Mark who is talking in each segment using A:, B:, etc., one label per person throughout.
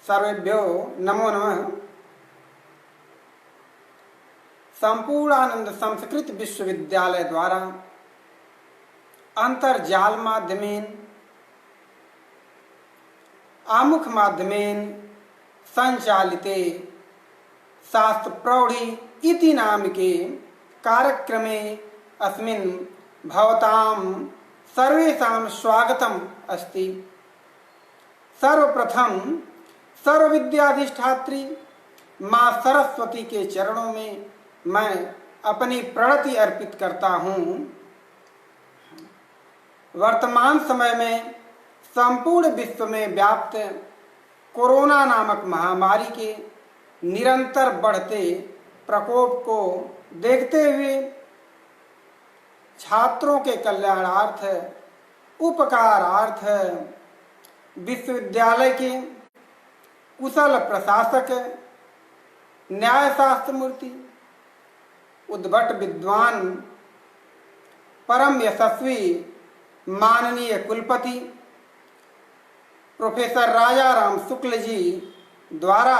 A: सर्वेभ्यो नमो नमः। संपूर्णानंद संस्कृत विश्वविद्यालय द्वारा अंतर्जाल माध्यमेन आमुख माध्यमेन संचालिते शास्त्र प्रौढ़ी इति नामके कार्यक्रमे अस्मिन् भवतां सर्वेषां स्वागतम् अस्ति। सर्वप्रथम सर्वविद्याधिष्ठात्री माँ सरस्वती के चरणों में मैं अपनी प्रणति अर्पित करता हूँ। वर्तमान समय में संपूर्ण विश्व में व्याप्त कोरोना नामक महामारी के निरंतर बढ़ते प्रकोप को देखते हुए छात्रों के कल्याणार्थ उपकारार्थ विश्वविद्यालय के कुशल प्रशासक न्यायशास्त्र मूर्ति उद्भट विद्वान परम यशस्वी माननीय कुलपति प्रोफेसर राजाराम शुक्ल जी द्वारा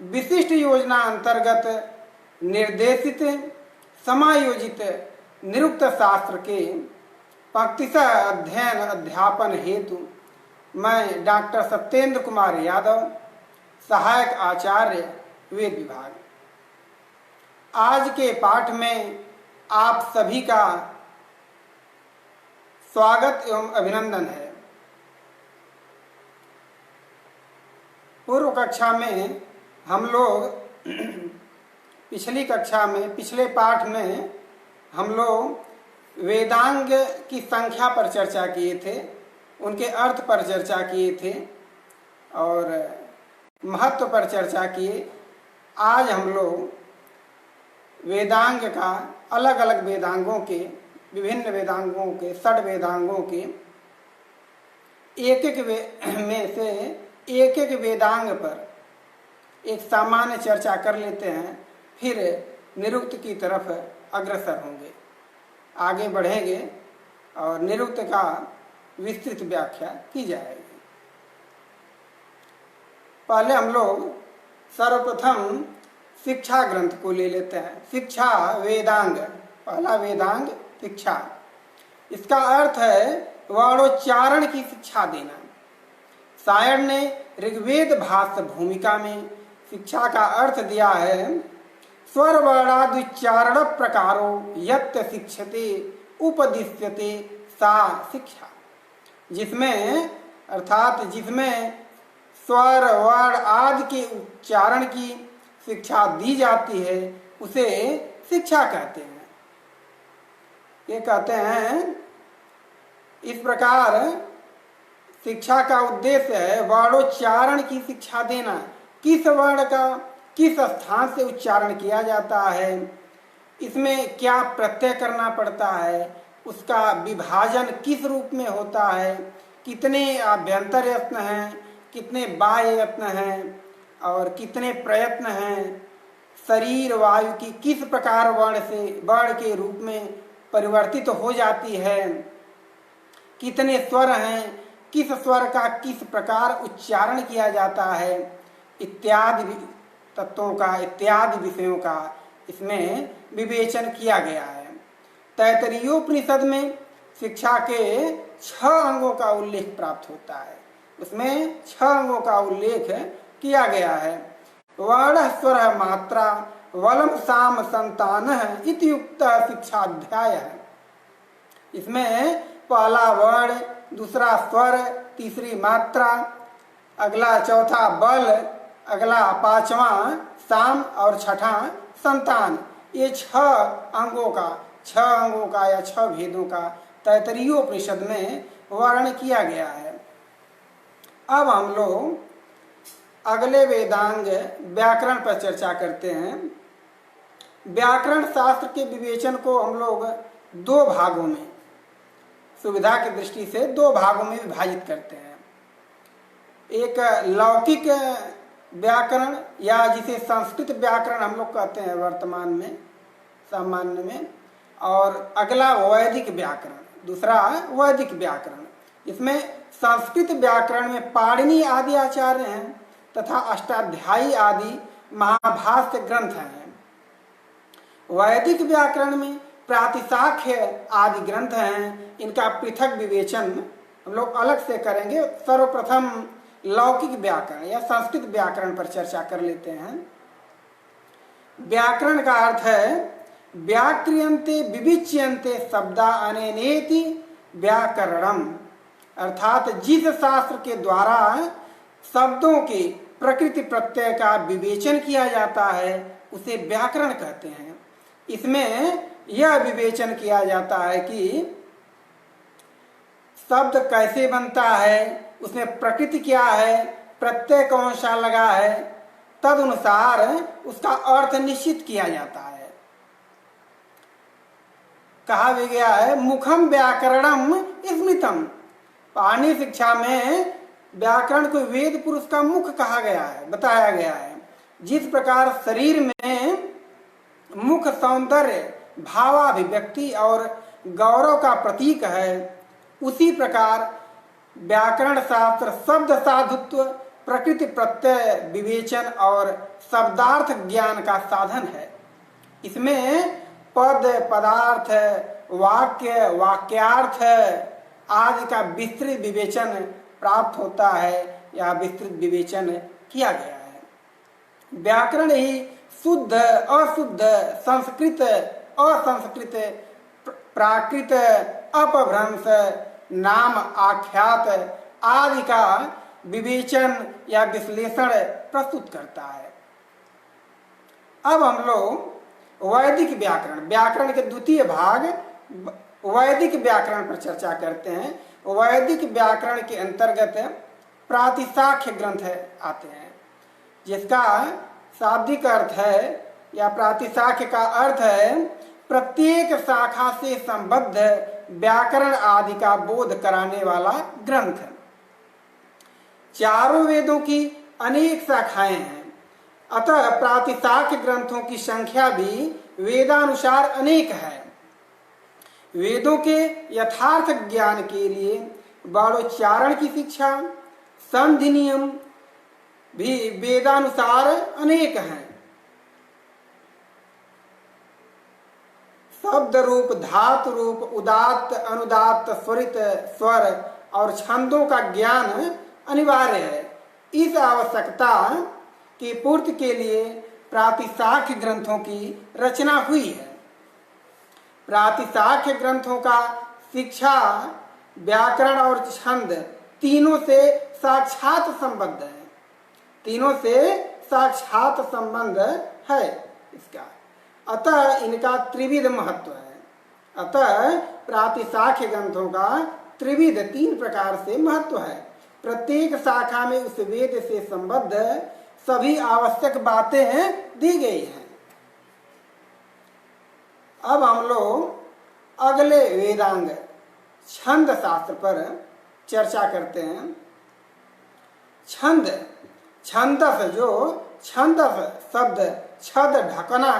A: विशिष्ट योजना अंतर्गत निर्देशित समायोजित निरुक्त शास्त्र के पंक्तिशः अध्ययन अध्यापन हेतु मैं डॉक्टर सत्येंद्र कुमार यादव, सहायक आचार्य वेद विभाग, आज के पाठ में आप सभी का स्वागत एवं अभिनंदन है। पूर्व कक्षा में हम लोग पिछले पाठ में हम लोग वेदांग की संख्या पर चर्चा किए थे, उनके अर्थ पर चर्चा किए थे और महत्व पर चर्चा किए। आज हम लोग वेदांग का अलग अलग वेदांगों के विभिन्न वेदांगों के षड वेदांगों के एक एक वेदांग पर एक सामान्य चर्चा कर लेते हैं, फिर निरुक्त की तरफ अग्रसर होंगे, आगे बढ़ेंगे और निरुक्त का विस्तृत व्याख्या की जाएगी। पहले हम लोग सर्वप्रथम शिक्षा ग्रंथ को ले लेते हैं। शिक्षा वेदांग, पहला वेदांग शिक्षा, इसका अर्थ है वर्णोच्चारण की शिक्षा देना। सायण ने ऋग्वेद भाष्य भूमिका में शिक्षा का अर्थ दिया है स्वर वर्णादुच्चारण प्रकारो यत् शिक्षते उपदिश्यते सा शिक्षा, जिसमें स्वर वर्ण आदि के उच्चारण की शिक्षा दी जाती है उसे शिक्षा कहते हैं। ये कहते हैं इस प्रकार शिक्षा का उद्देश्य है वर्णोच्चारण की शिक्षा देना। किस वर्ण का किस स्थान से उच्चारण किया जाता है, इसमें क्या प्रत्यय करना पड़ता है, उसका विभाजन किस रूप में होता है, कितने आभ्यंतर यत्न हैं, कितने बाह्य यत्न हैं और कितने प्रयत्न हैं, शरीर वायु की किस प्रकार वर्ण के रूप में परिवर्तित हो जाती है, कितने स्वर हैं, किस स्वर का किस प्रकार उच्चारण किया जाता है, इत्यादि तत्वों का इत्यादि विषयों का इसमें विवेचन किया गया है। तैत्तरीयोपनिषद में शिक्षा के 6 अंगों का उल्लेख प्राप्त होता है। उसमें 6 अंगों का उल्लेख किया गया है। वर्ण स्वर मात्रा वलम साम संतान इति उक्त शिक्षाध्याय है। इसमें पहला वर्ण, दूसरा स्वर, तीसरी मात्रा, अगला चौथा बल, अगला 5वां साम और 6ठा संतान, ये 6 अंगों का या 6 भेदों का तैत्तरीयोपनिषद में वर्णन किया गया है। अब हम लोग अगले वेदांग व्याकरण पर चर्चा करते हैं। व्याकरण शास्त्र के विवेचन को हम लोग 2 भागों में, सुविधा की दृष्टि से 2 भागों में विभाजित करते हैं। एक लौकिक व्याकरण या जिसे संस्कृत व्याकरण हम लोग कहते हैं वर्तमान में सामान्य में, और अगला वैदिक व्याकरण, दूसरा वैदिक व्याकरण। इसमें संस्कृत व्याकरण में पाणिनि आदि आचार्य हैं, तथा अष्टाध्यायी आदि महाभाष्य ग्रंथ हैं। वैदिक व्याकरण में प्रातिशाख्य आदि ग्रंथ हैं। इनका पृथक विवेचन हम लोग अलग से करेंगे। सर्वप्रथम लौकिक व्याकरण या संस्कृत व्याकरण पर चर्चा कर लेते हैं। व्याकरण का अर्थ है व्याक्रियन्ते विविच्यन्ते शब्दा अनेनेति व्याकरणम, अर्थात जिस शास्त्र के द्वारा शब्दों के प्रकृति प्रत्यय का विवेचन किया जाता है उसे व्याकरण कहते हैं। इसमें यह विवेचन किया जाता है कि शब्द कैसे बनता है, उसमें प्रकृति क्या है, प्रत्यय कौन सा लगा है, तदनुसार उसका अर्थ निश्चित किया जाता है। कहा भी गया है मुखम व्याकरणम स्मृतम। पाणिनि शिक्षा में व्याकरण को वेद पुरुष का मुख कहा गया है, बताया गया है। जिस प्रकार शरीर में मुख सौंदर्य, भावाभिव्यक्ति और गौरव का प्रतीक है, उसी प्रकार व्याकरण शास्त्र शब्द साधुत्व, प्रकृति प्रत्यय विवेचन और शब्दार्थ ज्ञान का साधन है। इसमें पद, पदार्थ, वाक्य, वाक्यार्थ आदि का विस्तृत विवेचन प्राप्त होता है या विस्तृत विवेचन किया गया है। व्याकरण ही शुद्ध, अशुद्ध, संस्कृत, असंस्कृत, प्राकृत, अपभ्रंश, नाम, आख्यात आदि का विवेचन या विश्लेषण प्रस्तुत करता है। अब हम लोग वैदिक व्याकरण, व्याकरण के द्वितीय भाग वैदिक व्याकरण पर चर्चा करते हैं। वैदिक व्याकरण के अंतर्गत प्रातिशाख्य ग्रंथ आते हैं, जिसका शाब्दिक अर्थ है या प्रातिशाख्य का अर्थ है प्रत्येक शाखा से संबद्ध व्याकरण आदि का बोध कराने वाला ग्रंथ। चारों वेदों की अनेक शाखाएं हैं, अतः प्रातिशाख्य ग्रंथों की संख्या भी वेदानुसार अनेक है। वेदों के यथार्थ ज्ञान के लिए बाणोच्चारण की शिक्षा, संधि नियम भी वेदानुसार अनेक हैं। शब्द रूप, धातु रूप, उदात्त, अनुदात्त, स्वरित, स्वर और छंदों का ज्ञान अनिवार्य है। इस आवश्यकता की पूर्ति के लिए प्रातिशाख्य ग्रंथों की रचना हुई है। प्रातिशाख्य ग्रंथों का शिक्षा, व्याकरण और छंद तीनों से साक्षात संबंध है, तीनों से साक्षात संबंध है इसका। अतः इनका त्रिविध महत्व है। अतः प्रातिशाख्य ग्रंथों का त्रिविध, तीन प्रकार से महत्व है। प्रत्येक शाखा में उस वेद से संबद्ध सभी आवश्यक बातें दी गई हैं। अब हम लोग अगले वेदांग छंद शास्त्र पर चर्चा करते हैं। छंद, छंदस, जो छंदस शब्द छद ढकना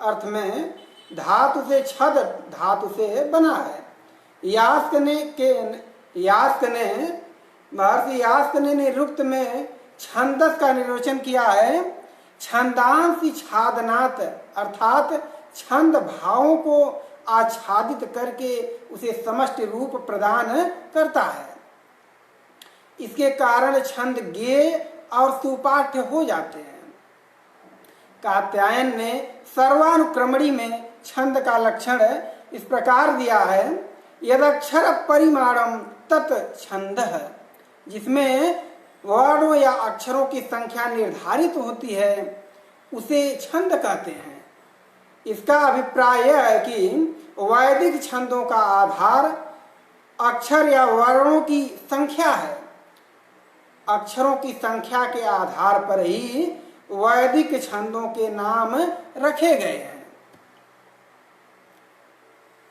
A: अर्थ में धातु से, छद धातु से बना है। यास्क ने महर्षि यास्क ने निरुक्त में छंदस का निर्वचन किया है। छंदांसी छादनात्, अर्थात छंद भावों को आच्छादित करके उसे समष्टि रूप प्रदान करता है। इसके कारण छंद गेय और सुपाठ्य हो जाते हैं। कात्यायन ने सर्वानुक्रमणी में छंद का लक्षण इस प्रकार दिया है, यदक्षर परिमाणम तत् छंदः, जिसमें वर्णों या अक्षरों की संख्या निर्धारित होती है उसे छंद कहते हैं। इसका अभिप्राय यह है कि वैदिक छंदों का आधार अक्षर या वर्णों की संख्या है। अक्षरों की संख्या के आधार पर ही वैदिक छंदों के नाम रखे गए हैं।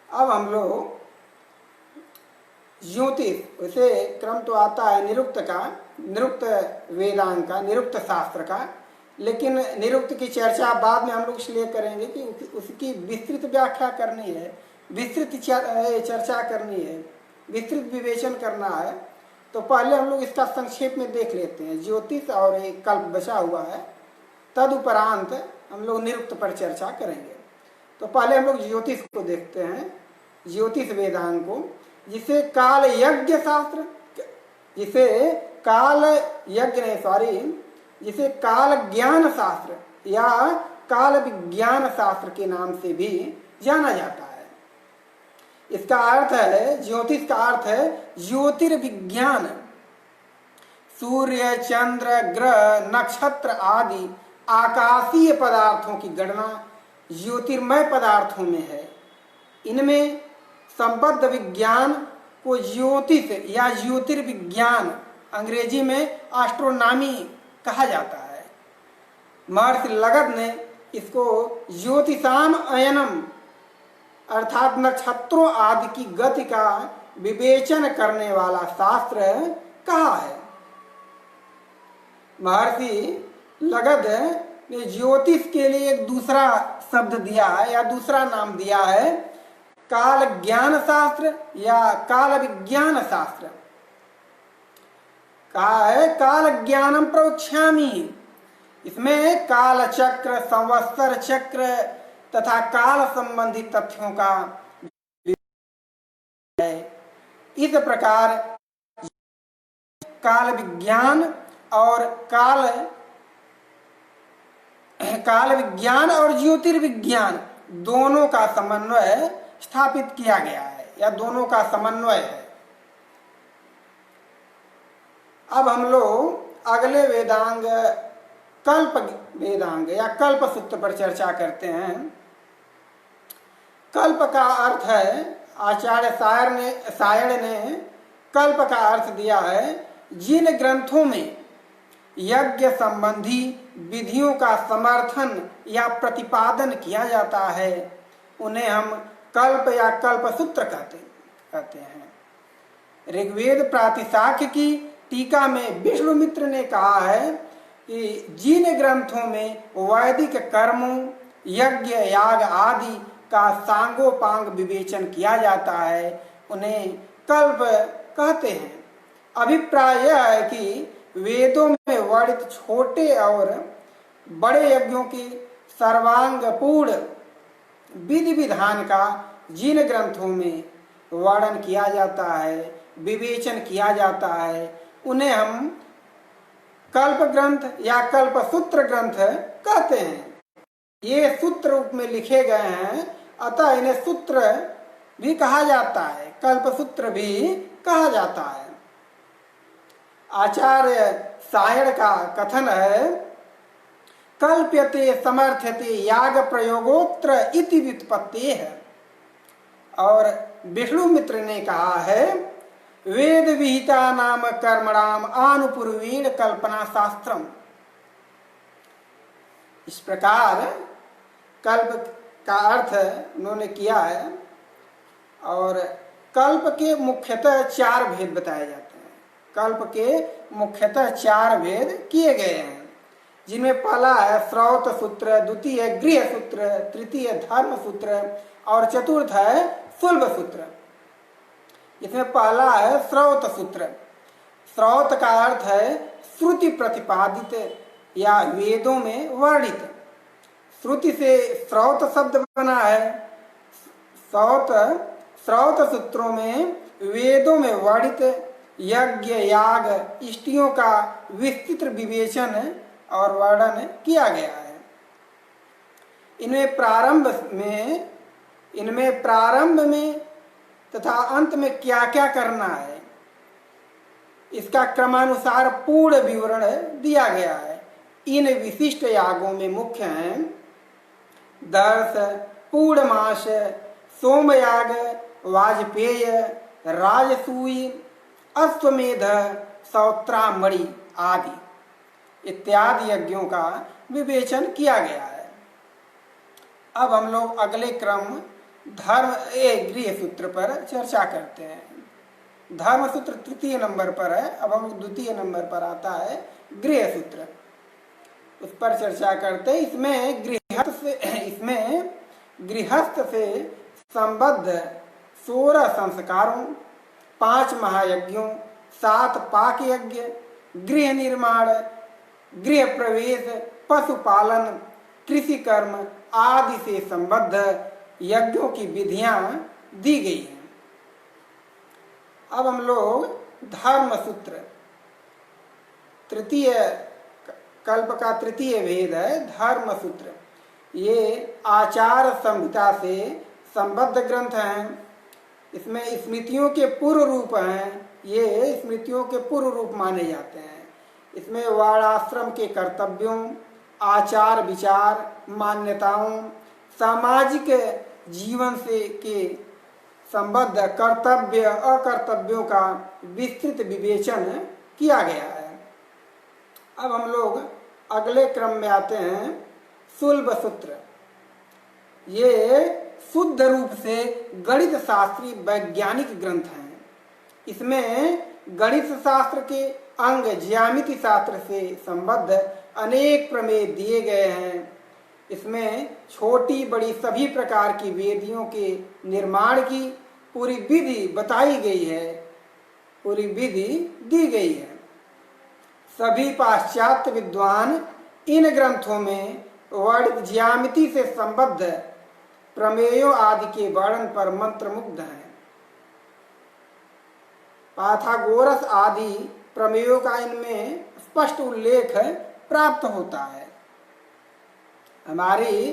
A: अब हम लोग ज्योतिष, वैसे क्रम तो आता है निरुक्त का, निरुक्त वेदांग का, निरुक्त शास्त्र का, लेकिन निरुक्त की चर्चा बाद में हम लोग इसलिए करेंगे कि उसकी विस्तृत व्याख्या करनी है, विस्तृत चर्चा करनी है, विस्तृत विवेचन करना है। तो पहले हम लोग इसका संक्षेप में देख लेते हैं। ज्योतिष और एक कल्प बचा हुआ है, तदुपरांत हम लोग निरुक्त पर चर्चा करेंगे। तो पहले हम लोग ज्योतिष को देखते हैं, ज्योतिष वेदांग को, जिसे काल यज्ञ शास्त्र, जिसे काल यज्ञ नहीं सॉरी जिसे काल ज्ञान शास्त्र या काल विज्ञान शास्त्र के नाम से भी जाना जाता है। इसका अर्थ है, ज्योतिष का अर्थ है ज्योतिर्विज्ञान। सूर्य, चंद्र, ग्रह, नक्षत्र आदि आकाशीय पदार्थों की गणना ज्योतिर्मय पदार्थों में है। इनमें संबद्ध विज्ञान को ज्योतिष या ज्योतिर्विज्ञान, अंग्रेजी में एस्ट्रोनॉमी कहा जाता है। महर्षि लगद ने इसको ज्योतिषाम अयनम अर्थात नक्षत्रों आदि की गति का विवेचन करने वाला शास्त्र कहा है। महर्षि लगद ने ज्योतिष के लिए एक दूसरा शब्द दिया है या दूसरा नाम दिया है, काल ज्ञान शास्त्र या काल विज्ञान शास्त्र। कहा है काल ज्ञानम प्रवक्ष्यामि। इसमें काल चक्र, संवत्सर चक्र तथा काल संबंधी तथ्यों का है। इस प्रकार काल विज्ञान और काल विज्ञान और ज्योतिर्विज्ञान दोनों का समन्वय स्थापित किया गया है या दोनों का समन्वय है। अब हम लोग अगले वेदांग कल्प वेदांग या कल्प सूत्र पर चर्चा करते हैं। कल्प का अर्थ है, आचार्य सायण ने कल्प का अर्थ दिया है जिन ग्रंथों में यज्ञ संबंधी विधियों का समर्थन या प्रतिपादन किया जाता है उन्हें हम कल्प या कल्प सूत्र कहते हैं। ऋग्वेद प्रातिशाख्य की टीका में विष्णुमित्र ने कहा है कि जिन ग्रंथों में वैदिक कर्मों, यज्ञ, याग आदि का सांगोपांग विवेचन किया जाता है उन्हें कल्प कहते हैं। अभिप्राय यह है कि वेदों में वर्णित छोटे और बड़े यज्ञों की सर्वांगपूर्ण विधि विधान का जिन ग्रंथों में वर्णन किया जाता है, विवेचन किया जाता है, उन्हें हम कल्प ग्रंथ या कल्प सूत्र ग्रंथ कहते हैं। ये सूत्र रूप में लिखे गए हैं, अतः इन्हें सूत्र भी कहा जाता है, कल्प सूत्र भी कहा जाता है। आचार्य सायण का कथन है कल्प्यते समर्थ्यते याग प्रयोगोत्र इति व्युत्पत्ति है। और विष्णुमित्र ने कहा है वेद विहिता नाम कर्मणाम आनुपूर्वेण कल्पना शास्त्रम। इस प्रकार कल्प का अर्थ उन्होंने किया है। और कल्प के मुख्यतः 4 भेद बताए जाते हैं। कल्प के मुख्यतः 4 भेद किए गए हैं, जिनमें पहला है श्रौत सूत्र, द्वितीय गृह सूत्र, तृतीय धर्म सूत्र और चतुर्थ है सुलभ सूत्र। इसमें पहला है श्रौत सूत्र। श्रौत का अर्थ है श्रुति प्रतिपादित या वेदों में वर्णित। श्रुति से श्रौत शब्द बना है। श्रौत सूत्रों में वेदों में वर्णित यज्ञ, याग, इष्टियों का विस्तृत विवेचन और वर्णन किया गया है। इनमें प्रारंभ में तथा अंत में क्या क्या करना है, इसका क्रमानुसार पूर्ण विवरण दिया गया है। इन विशिष्ट यागों में मुख्य हैं दर्श, पूर्णमास, सोमयाग, वाजपेय, राजसूय, अश्वमेध, सौत्रामणि आदि इत्यादि यज्ञों का विवेचन किया गया है। अब हम लोग अगले क्रम धर्म गृह सूत्र पर चर्चा करते हैं। धर्म सूत्र तृतीय नंबर पर है, अब हम द्वितीय नंबर पर आता है गृह सूत्र, उस पर चर्चा करते हैं। इसमें गृहस्थ से संबद्ध 16 संस्कारों, 5 महायज्ञों 7 पाक यज्ञ, गृह निर्माण, गृह प्रवेश, पशुपालन, कृषि कर्म आदि से संबद्ध यज्ञों की विधियां दी गई हैं। अब हम लोग धर्म सूत्र, तृतीय कल्प का तृतीय भेद है धर्म सूत्र। ये आचार संहिता से संबद्ध ग्रंथ हैं। इसमें स्मृतियों के पूर्व रूप हैं, ये स्मृतियों के पूर्व रूप माने जाते हैं। इसमें वर्णाश्रम के कर्तव्यों, आचार विचार, मान्यताओं, सामाजिक जीवन से के संबद्ध कर्तव्य अकर्तव्यों का विस्तृत विवेचन किया गया है। अब हम लोग अगले क्रम में आते हैं सुलभ सूत्र। ये शुद्ध रूप से गणित शास्त्री वैज्ञानिक ग्रंथ हैं। इसमें गणित शास्त्र के अंग ज्यामिति शास्त्र से संबद्ध अनेक प्रमेय दिए गए हैं। इसमें छोटी बड़ी सभी प्रकार की वेदियों के निर्माण की पूरी विधि बताई गई है, पूरी विधि दी गई है। सभी पाश्चात्य विद्वान इन ग्रंथों में वर्णित ज्यामिति से संबद्ध प्रमेयों आदि के वर्णन पर मंत्रमुग्ध हैं। पाथागोरस आदि प्रमेयों का इनमें स्पष्ट उल्लेख प्राप्त होता है। हमारी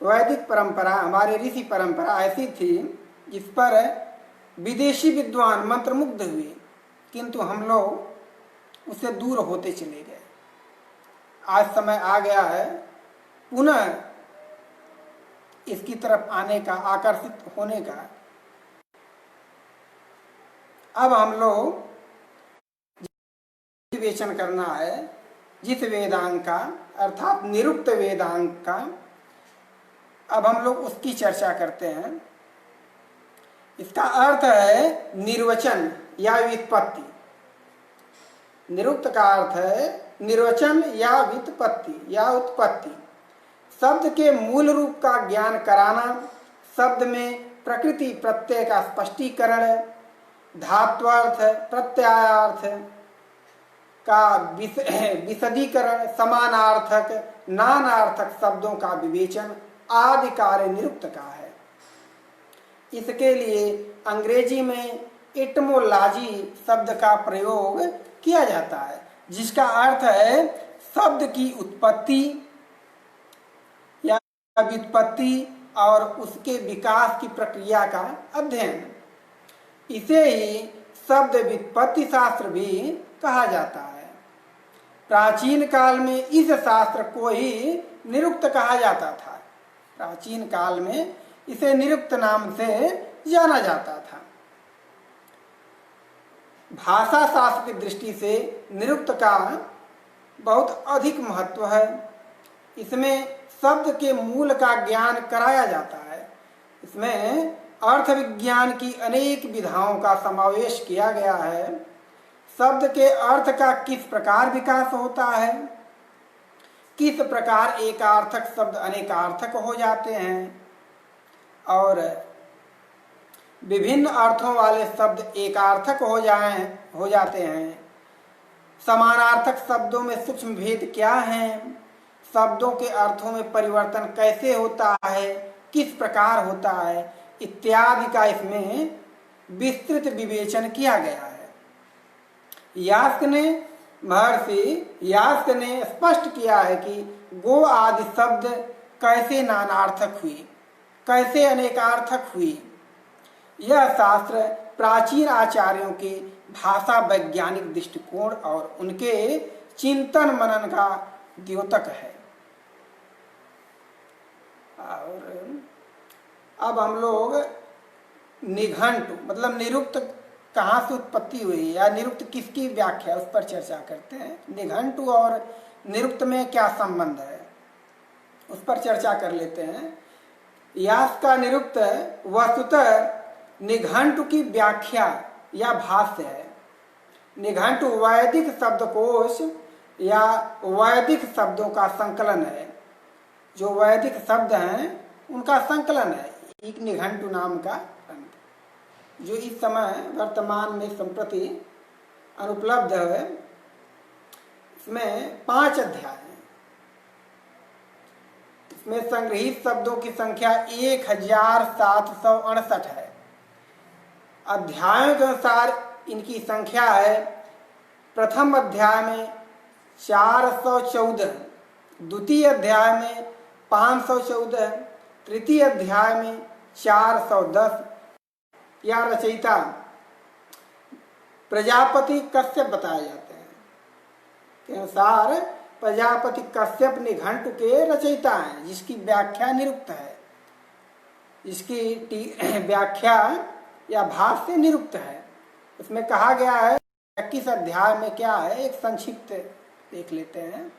A: वैदिक परंपरा, हमारी ऋषि परंपरा ऐसी थी जिस पर विदेशी विद्वान मंत्रमुग्ध हुए, किंतु हम लोग उससे दूर होते चले गए। आज समय आ गया है पुनः इसकी तरफ आने का, आकर्षित होने का। अब हम लोग विवेचन करना है जिस वेदांग का, अर्थात निरुक्त वेदांग का। अब हम लोग उसकी चर्चा करते हैं। इसका अर्थ है निर्वचन या व्युत्पत्ति। निरुक्त का अर्थ है निर्वचन या व्युत्पत्ति या उत्पत्ति। शब्द के मूल रूप का ज्ञान कराना, शब्द में प्रकृति प्रत्यय का स्पष्टीकरण, धात्वार्थ प्रत्ययार्थ का विशदीकरण, समानार्थक नानार्थक शब्दों का विवेचन आदि कार्य निरुक्त का है। इसके लिए अंग्रेजी में इटमोलॉजी शब्द का प्रयोग किया जाता है, जिसका अर्थ है शब्द की उत्पत्ति या व्युत्पत्ति और उसके विकास की प्रक्रिया का अध्ययन। इसे ही शब्द व्युत्पत्ति शास्त्र भी कहा जाता है। प्राचीन काल में इस शास्त्र को ही निरुक्त कहा जाता था। प्राचीन काल में इसे निरुक्त नाम से जाना जाता था। भाषा शास्त्र की दृष्टि से निरुक्त का बहुत अधिक महत्व है। इसमें शब्द के मूल का ज्ञान कराया जाता है। इसमें अर्थ विज्ञान की अनेक विधाओं का समावेश किया गया है। शब्द के अर्थ का किस प्रकार विकास होता है, किस प्रकार एकार्थक शब्द अनेकार्थक हो जाते हैं और विभिन्न अर्थों वाले शब्द एकार्थक हो जाते हैं। समानार्थक शब्दों में सूक्ष्म भेद क्या हैं, शब्दों के अर्थों में परिवर्तन कैसे होता है, किस प्रकार होता है, इत्यादि का इसमें विस्तृत विवेचन किया गया है। महर्षि यास्क ने स्पष्ट किया है कि गो आदि शब्द कैसे नानार्थक हुई, कैसे अनेकार्थक हुई। यह शास्त्र प्राचीन आचार्यों के भाषा वैज्ञानिक दृष्टिकोण और उनके चिंतन मनन का द्योतक है। और अब हम लोग निघंटु मतलब निरुक्त कहाँ से उत्पत्ति हुई या निरुक्त किसकी व्याख्या, उस पर चर्चा करते हैं। निघंटु और निरुक्त में क्या संबंध है, उस पर चर्चा कर लेते हैं। यास्क का निरुक्त वस्तुतः निघंटु की व्याख्या या भाष्य है। निघंटु वैदिक शब्दकोश या वैदिक शब्दों का संकलन है। जो वैदिक शब्द हैं उनका संकलन है एक निघंटु नाम का ग्रंथ, जो इस समय वर्तमान में संप्रति अनुपलब्ध है। इसमें 5 अध्याय हैं। इसमें संग्रहित शब्दों की संख्या 1768 है। अध्यायों के अनुसार इनकी संख्या है, प्रथम अध्याय में 414, द्वितीय अध्याय में 514, तृतीय अध्याय में 410। या रचयिता प्रजापति कश्यप बताए जाते हैं। के अनुसार प्रजापति कश्यप निघंटु के रचयिता हैं, जिसकी व्याख्या निरुक्त है, जिसकी व्याख्या या भाष्य निरुक्त है। इसमें कहा गया है 21 अध्याय में क्या है, एक संक्षिप्त देख लेते हैं।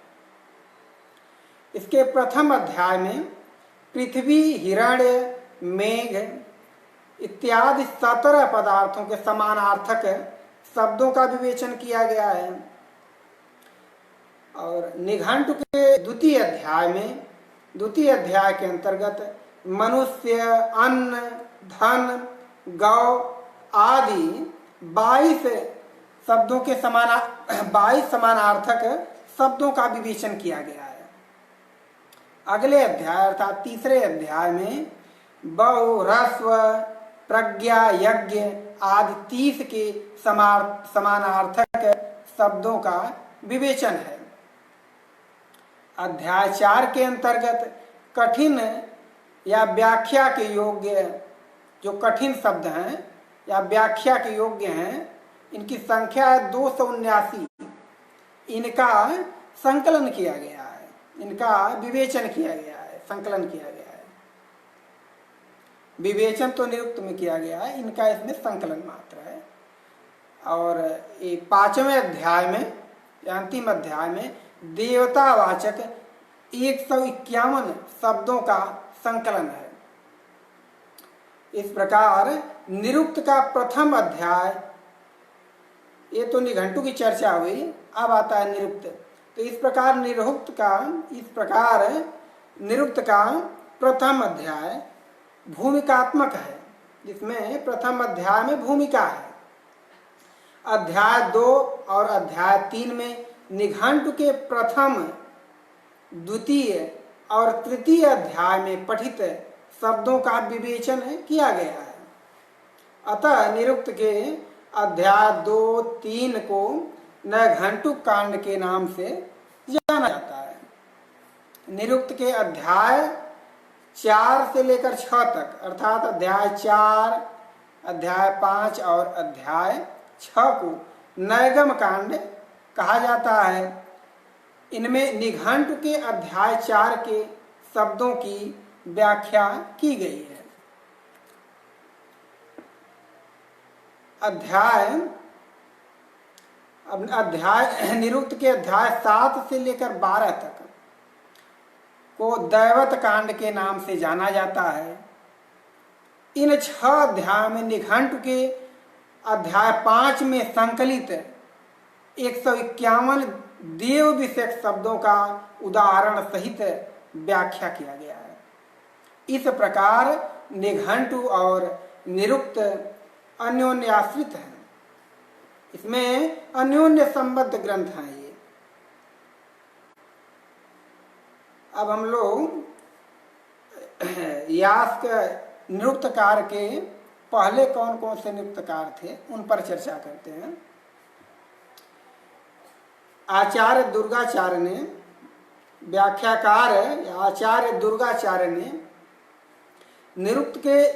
A: इसके प्रथम अध्याय में पृथ्वी, हिरण्य, मेघ इत्यादि 17 पदार्थों के समानार्थक शब्दों का विवेचन किया गया है। और निघंटु के द्वितीय अध्याय के अंतर्गत मनुष्य, अन्न, धन, गौ आदि 22 शब्दों के 22 समानार्थक शब्दों का विवेचन किया गया है। अगले अध्याय अर्थात तीसरे अध्याय में बहु, ह्रस्व, प्रज्ञा, यज्ञ आदि 30 के समानार्थक शब्दों का विवेचन है। अध्याय 4 के अंतर्गत कठिन या व्याख्या के योग्य, जो कठिन शब्द हैं या व्याख्या के योग्य हैं, इनकी संख्या है 279। इनका संकलन किया गया है, इनका विवेचन किया गया है, संकलन किया गया है। विवेचन तो निरुक्त में किया गया है, इनका इसमें संकलन मात्र है। और ये 5वें अध्याय में या अंतिम अध्याय में देवतावाचक 151 शब्दों का संकलन है। इस प्रकार निरुक्त का प्रथम अध्याय, ये तो निघंटु की चर्चा हुई, अब आता है निरुक्त। तो इस प्रकार निरुक्त का प्रथम अध्याय भूमिकात्मक है, जिसमें प्रथम अध्याय में भूमिका है। अध्याय 2 और अध्याय 3 में निघंटु के प्रथम, द्वितीय और तृतीय अध्याय में पठित शब्दों का विवेचन किया गया है। अतः निरुक्त के अध्याय 2, 3 को नैघंटुक कांड के नाम से जाना जाता है। निरुक्त के अध्याय 4 से लेकर 6 तक अर्थात अध्याय 4, अध्याय 5 और अध्याय 6 को नैगम कांड कहा जाता है। इनमें निघंटु के अध्याय 4 के शब्दों की व्याख्या की गई है। निरुक्त के अध्याय 7 से लेकर 12 तक को दैवत कांड के नाम से जाना जाता है। इन 6 अध्याय में निघंटु के अध्याय 5 में संकलित 151 देव विषयक शब्दों का उदाहरण सहित व्याख्या किया गया है। इस प्रकार निघंटु और निरुक्त अन्योन्याश्रित हैं। इसमें अन्योन्य संबद्ध ग्रंथ हैं ये। अब हम लोग यास्क निरुक्तकार के पहले कौन कौन से निरुक्तकार थे उन पर चर्चा करते हैं। आचार्य दुर्गाचार्य ने, व्याख्याकार या आचार्य दुर्गाचार्य ने निरुक्त के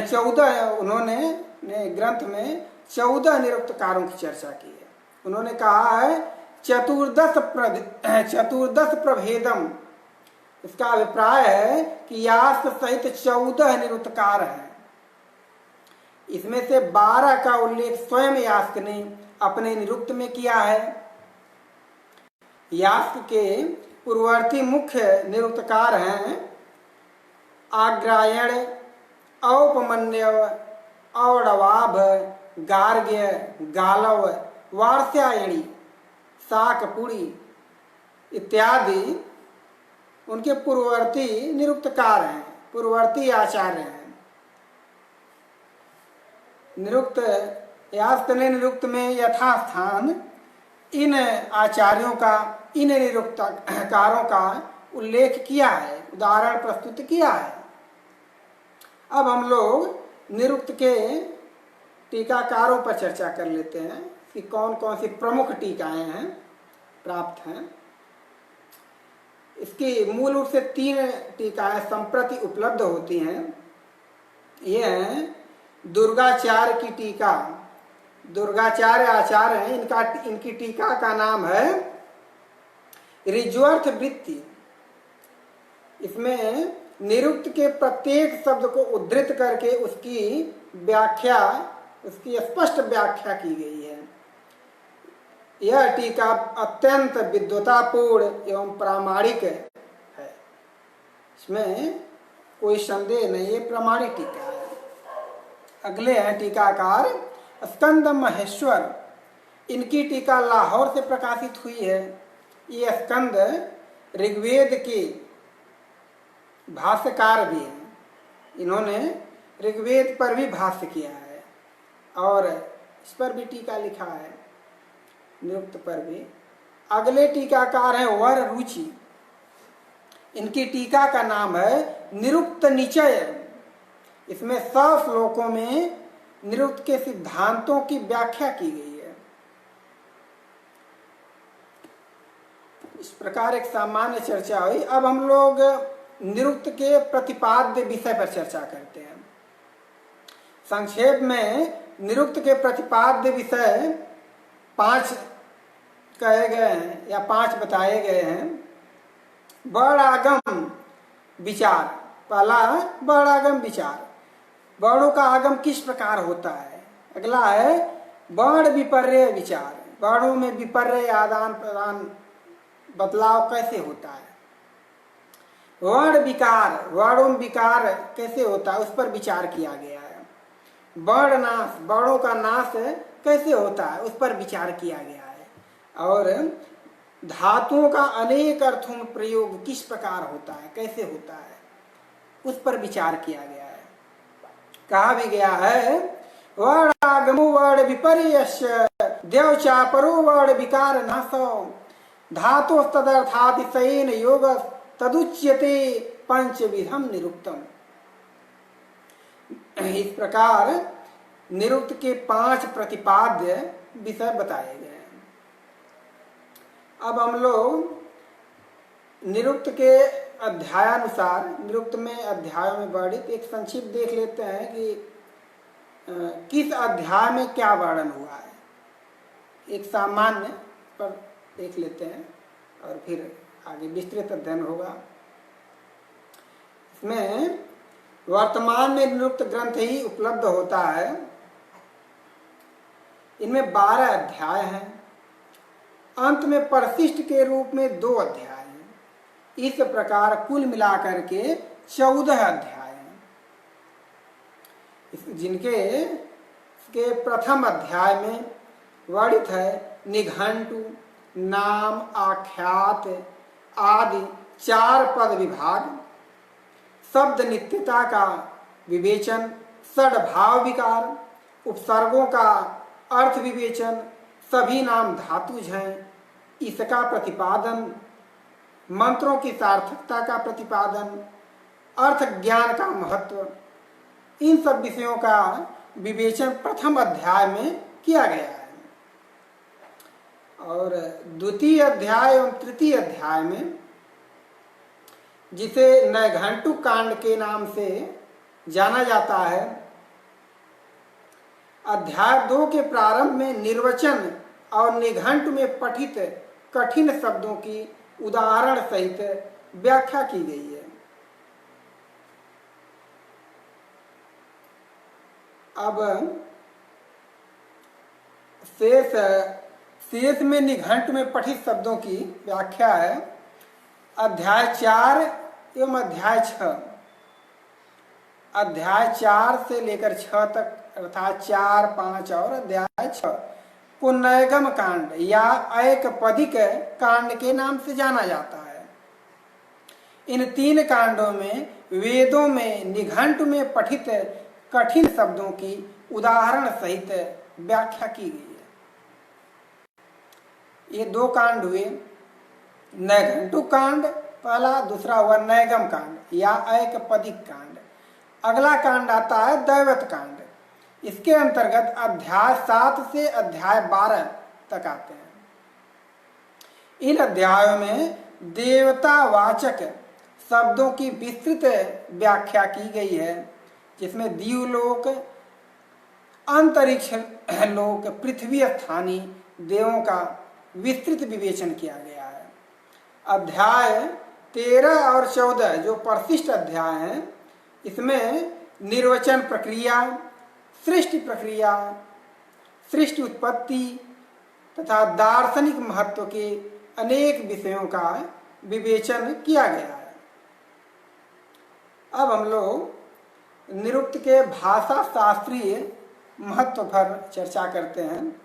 A: 14, उन्होंने ग्रंथ में 14 निरुक्तकारों की चर्चा की है। उन्होंने कहा है चतुर्दश प्रभेदम। इसका अभिप्राय है कि यास्क सहित 14 निरुक्तकार हैं। इसमें से 12 का उल्लेख स्वयं यास्क ने अपने निरुक्त में किया है। यास्क के पूर्ववर्ती मुख्य निरुक्तकार हैं आग्रायण, औपमन्यव, औड़वाभ, गार्ग्य, गालव, वार्ष्यायणी, शाकपुरी इत्यादि उनके पूर्ववर्ती निरुक्तकार हैं, पूर्ववर्ती आचार्य हैं। निरुक्त यास्तले निरुक्त में यथास्थान इन आचार्यों का, इन निरुक्तकारों का उल्लेख किया है, उदाहरण प्रस्तुत किया है। अब हम लोग निरुक्त के टीकाकारों पर चर्चा कर लेते हैं कि कौन कौन सी प्रमुख टीकाएं हैं, प्राप्त हैं। इसकी मूल रूप से 3 टीकाएं संप्रति उपलब्ध होती हैं। ये हैं दुर्गाचार्य की टीका, दुर्गाचार्य आचार्य हैं, इनकी टीका का नाम है ऋज्वर्थ वृत्ति। इसमें निरुक्त के प्रत्येक शब्द को उद्धृत करके उसकी व्याख्या, उसकी स्पष्ट व्याख्या की गई है। यह टीका अत्यंत विद्वतापूर्ण एवं प्रामाणिक है, इसमें कोई संदेह नहीं, ये प्रामाणिक टीका है। अगले हैं टीकाकार स्कंद महेश्वर, इनकी टीका लाहौर से प्रकाशित हुई है। ये स्कंद ऋग्वेद के भाष्यकार भी हैं, इन्होंने ऋग्वेद पर भी भाष्य किया है और इस पर भी टीका लिखा है, निरुक्त पर भी। अगले टीकाकार हैं वर रुचि, इनकी टीका का नाम है निरुक्त निचय। इसमें 100 श्लोकों में निरुक्त के सिद्धांतों की व्याख्या की गई है। इस प्रकार एक सामान्य चर्चा हुई। अब हम लोग निरुक्त के प्रतिपाद्य विषय पर चर्चा करते हैं। संक्षेप में निरुक्त के प्रतिपाद्य विषय 5 कहे गए हैं या 5 बताए गए हैं। वर्णागम विचार, पहला वर्णागम विचार, वर्णों का आगम किस प्रकार होता है। अगला है वर्ण विपर्य विचार, वर्णों में विपर्य आदान प्रदान बदलाव कैसे होता है। वर्ण विकार, वर्णों में विकार कैसे होता है, उस पर विचार किया गया है। वर्ण नाश, वर्णों का नाश कैसे होता है, उस पर विचार किया गया है। और धातुओं का अनेक अर्थों में प्रयोग किस प्रकार होता है, कैसे होता है, उस पर विचार किया गया है। कहा भी गया है वर्णागमो वर्ण विपर्यस्य देवचापरो वर्ण विकार नाशो धातु तदर्थातिशयेन योग तदुच्यते पंचविधम निरुक्तम। इस प्रकार निरुक्त के 5 प्रतिपाद्य विषय बताए गए हैं। अब हम लोग निरुक्त के अध्यायानुसार, निरुक्त में अध्यायों में वर्णित एक संक्षिप्त देख लेते हैं कि किस अध्याय में क्या वर्णन हुआ है। एक सामान्य पर देख लेते हैं और फिर आगे विस्तृत अध्ययन होगा। इसमें वर्तमान में निरुक्त ग्रंथ ही उपलब्ध होता है। इनमें 12 अध्याय हैं। अंत में परिशिष्ट के रूप में 2 अध्याय हैं। इस प्रकार कुल मिलाकर के 14 अध्याय हैं, जिनके प्रथम अध्याय में वर्णित है निघंटु, नाम, आख्यात आदि 4 पद विभाग, शब्द नित्यता का विवेचन, षड्भाव विकार, उपसर्गों का अर्थ विवेचन, सभी नाम धातुज हैं, इसका प्रतिपादन, मंत्रों की सार्थकता का प्रतिपादन, अर्थ ज्ञान का महत्व, इन सब विषयों का विवेचन प्रथम अध्याय में किया गया है। और द्वितीय अध्याय एवं तृतीय अध्याय में, जिसे नैघंटु कांड के नाम से जाना जाता है, अध्याय 2 के प्रारंभ में निर्वचन और निघंटु में पठित कठिन शब्दों की उदाहरण सहित व्याख्या की गई है। अब शेष में निघंटु में पठित शब्दों की व्याख्या है। अध्याय 4 एवं अध्याय 6, अध्याय 4 से लेकर 6 तक अर्थात 4, 5 और अध्याय 6 को नैगम कांड या एकपदिक कांड के नाम से जाना जाता है। इन 3 कांडों में वेदों में निघंटु में पठित कठिन शब्दों की उदाहरण सहित व्याख्या की गई है। ये 2 कांड हुए, नैघंटुक कांड पहला, दूसरा हुआ नैगम कांड या एकपदिक कांड। अगला कांड आता है दैवत कांड। इसके अंतर्गत अध्याय 7 से अध्याय 12 तक आते हैं। इन अध्यायों में देवतावाचक शब्दों की विस्तृत व्याख्या की गई है, जिसमें दीवलोक, अंतरिक्ष लोक, पृथ्वी स्थानी देवों का विस्तृत विवेचन किया गया है। अध्याय 13 और 14 जो परिशिष्ट अध्याय हैं, इसमें निर्वचन प्रक्रिया, सृष्टि प्रक्रिया, सृष्टि उत्पत्ति तथा दार्शनिक महत्व के अनेक विषयों का विवेचन किया गया है। अब हम लोग निरुक्त के भाषा शास्त्रीय महत्व पर चर्चा करते हैं।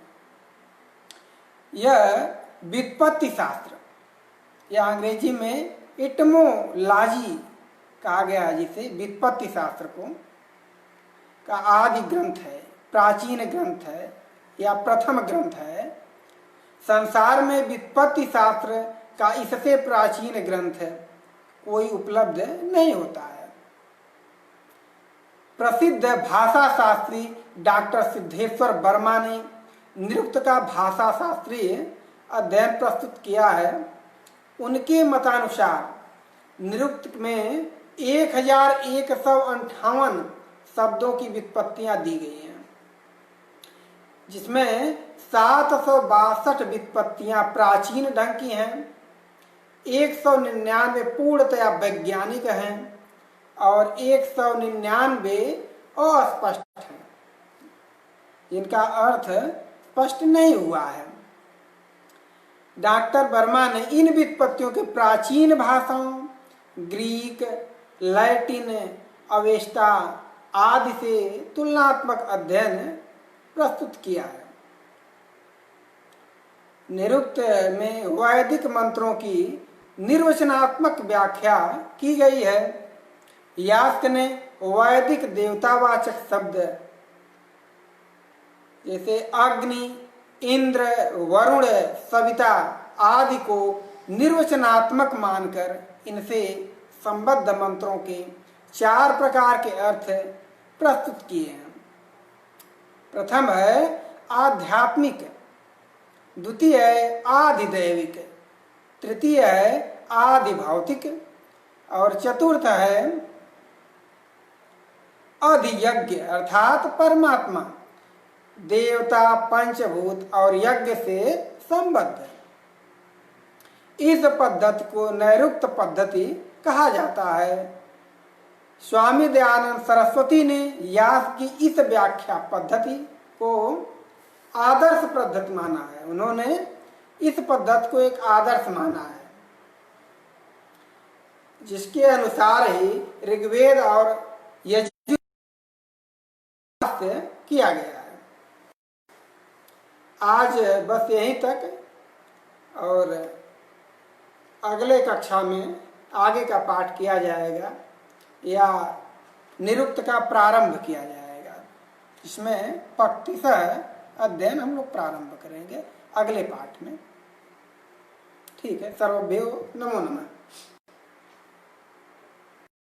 A: यह व्युत्पत्ति शास्त्र या अंग्रेजी में इटमोलॉजी कहा गया है, जिसे व्युत्पत्ति शास्त्र को का आदि ग्रंथ है, प्राचीन ग्रंथ है या प्रथम ग्रंथ है। संसार में व्युत्पत्ति शास्त्र का इससे प्राचीन ग्रंथ कोई उपलब्ध नहीं होता है। प्रसिद्ध भाषा शास्त्री डॉक्टर सिद्धेश्वर वर्मा ने निरुक्त का भाषा शास्त्रीय अध्ययन प्रस्तुत किया है। उनके मतानुसार निरुक्त में 1158 शब्दों की व्युत्पत्तियां दी गई हैं, जिसमें 762 व्युत्पत्तियां प्राचीन ढंग की हैं, 199 पूर्णतया वैज्ञानिक हैं और 199 अस्पष्ट हैं, जिनका अर्थ स्पष्ट नहीं हुआ है। डॉक्टर वर्मा ने इन व्युत्पत्तियों के प्राचीन भाषाओं ग्रीक, लैटिन, अवेस्टा आदि से तुलनात्मक अध्ययन प्रस्तुत किया है। निरुक्त में वैदिक मंत्रों की निर्वचनात्मक व्याख्या की गई है। यास्क ने वैदिक देवतावाचक शब्द जैसे अग्नि, इंद्र, वरुण, सविता आदि को निर्वचनात्मक मानकर इनसे संबद्ध मंत्रों के 4 प्रकार के अर्थ प्रस्तुत किए हैं। प्रथम है आध्यात्मिक, द्वितीय है आधिदैविक, तृतीय है आधिभौतिक और चतुर्थ है अधियज्ञ अर्थात परमात्मा, देवता, पंचभूत और यज्ञ से संबद्ध। इस पद्धति को नैरुक्त पद्धति कहा जाता है। स्वामी दयानंद सरस्वती ने यास्क की इस व्याख्या पद्धति को आदर्श पद्धति माना है। उन्होंने इस पद्धति को एक आदर्श माना है, जिसके अनुसार ही ऋग्वेद और यजुर्वेद किया गया है। आज बस यहीं तक, और अगले कक्षा में आगे का पाठ किया जाएगा या निरुक्त का प्रारंभ किया जाएगा। इसमें पक्तिशः अध्ययन हम लोग प्रारंभ करेंगे अगले पाठ में। ठीक है, सर्वभ्यो नमो नमः।